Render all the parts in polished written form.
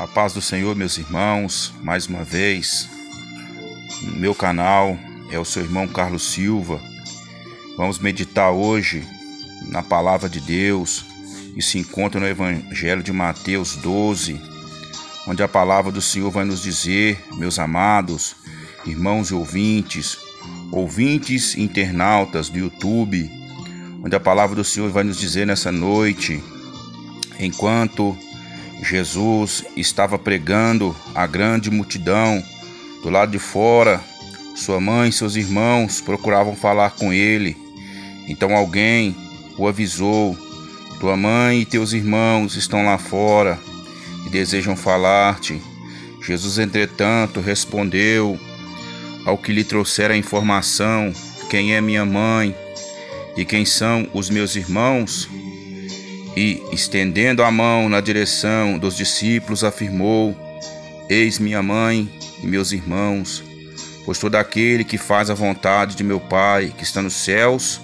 A paz do Senhor, meus irmãos, mais uma vez, no meu canal é o seu irmão Carlos Silva. Vamos meditar hoje na palavra de Deus e se encontra no Evangelho de Mateus 12, onde a palavra do Senhor vai nos dizer, meus amados irmãos e ouvintes e internautas do YouTube, onde a palavra do Senhor vai nos dizer nessa noite, enquanto Jesus estava pregando a grande multidão do lado de fora, sua mãe e seus irmãos procuravam falar com ele. Então alguém o avisou: tua mãe e teus irmãos estão lá fora e desejam falar-te. Jesus, entretanto, respondeu ao que lhe trouxera a informação: quem é minha mãe e quem são os meus irmãos? E, estendendo a mão na direção dos discípulos, afirmou: eis minha mãe e meus irmãos, pois todo aquele que faz a vontade de meu Pai que está nos céus,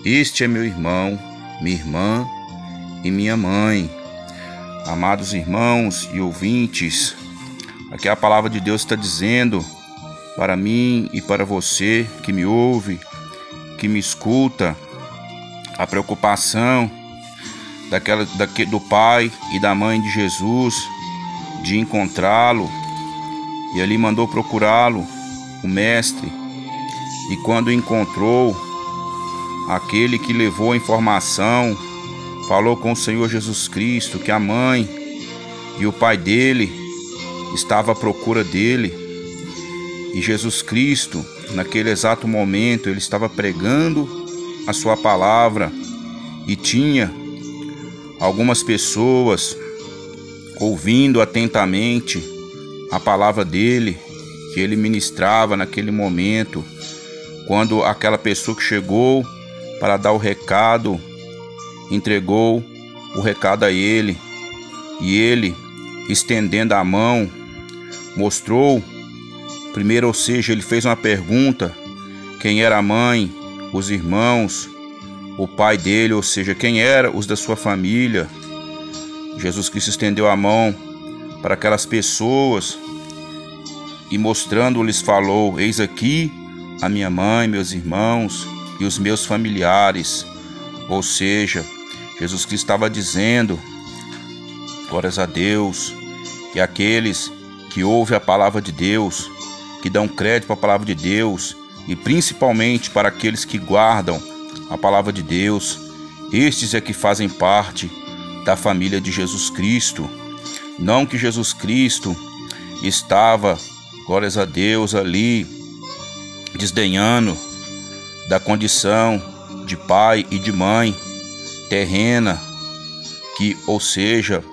este é meu irmão, minha irmã e minha mãe. Amados irmãos e ouvintes, aqui a palavra de Deus está dizendo para mim e para você que me ouve, que me escuta, a preocupação do pai e da mãe de Jesus de encontrá-lo, e ali mandou procurá-lo, o mestre. E quando encontrou, aquele que levou a informação falou com o Senhor Jesus Cristo que a mãe e o pai dele estavam à procura dele. E Jesus Cristo, naquele exato momento, ele estava pregando a sua palavra e tinha algumas pessoas ouvindo atentamente a palavra dele, que ele ministrava naquele momento, quando aquela pessoa que chegou para dar o recado, entregou o recado a ele, e ele, estendendo a mão, mostrou, primeiro, ou seja, ele fez uma pergunta: quem era a mãe, os irmãos, o pai dele, ou seja, quem era os da sua família. Jesus Cristo estendeu a mão para aquelas pessoas e, mostrando-lhes, falou: eis aqui a minha mãe, meus irmãos e os meus familiares. Ou seja, Jesus Cristo estava dizendo, glórias a Deus, que aqueles que ouvem a palavra de Deus, que dão crédito para a palavra de Deus, e principalmente para aqueles que guardam a palavra de Deus, estes é que fazem parte da família de Jesus Cristo. Não que Jesus Cristo estava, glórias a Deus, ali desdenhando da condição de pai e de mãe terrena, que, ou seja,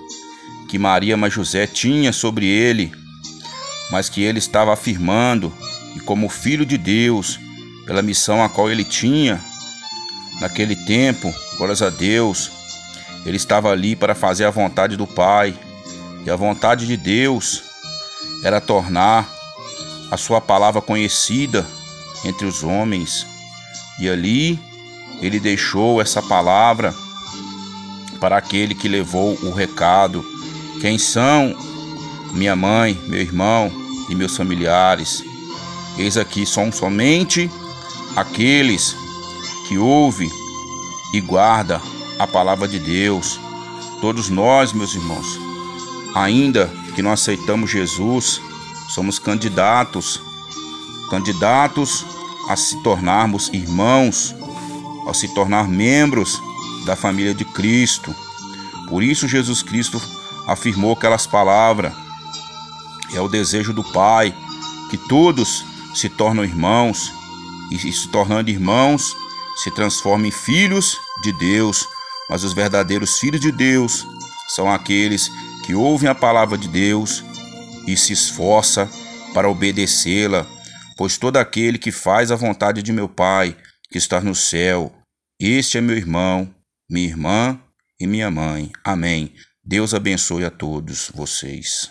que Maria, mas José tinha sobre ele, mas que ele estava afirmando que, como filho de Deus, pela missão a qual ele tinha naquele tempo, glórias a Deus, ele estava ali para fazer a vontade do Pai. E a vontade de Deus era tornar a sua palavra conhecida entre os homens. E ali ele deixou essa palavra para aquele que levou o recado: quem são minha mãe, meu irmão e meus familiares? Eis aqui são somente aqueles que ouve e guarda a palavra de Deus. Todos nós, meus irmãos, ainda que não aceitamos Jesus, somos candidatos a se tornarmos irmãos, a se tornar membros da família de Cristo. Por isso Jesus Cristo afirmou aquelas palavras: é o desejo do Pai que todos se tornem irmãos, e se tornando irmãos, se transformam em filhos de Deus. Mas os verdadeiros filhos de Deus são aqueles que ouvem a palavra de Deus e se esforçam para obedecê-la, pois todo aquele que faz a vontade de meu Pai que está no céu, este é meu irmão, minha irmã e minha mãe. Amém. Deus abençoe a todos vocês.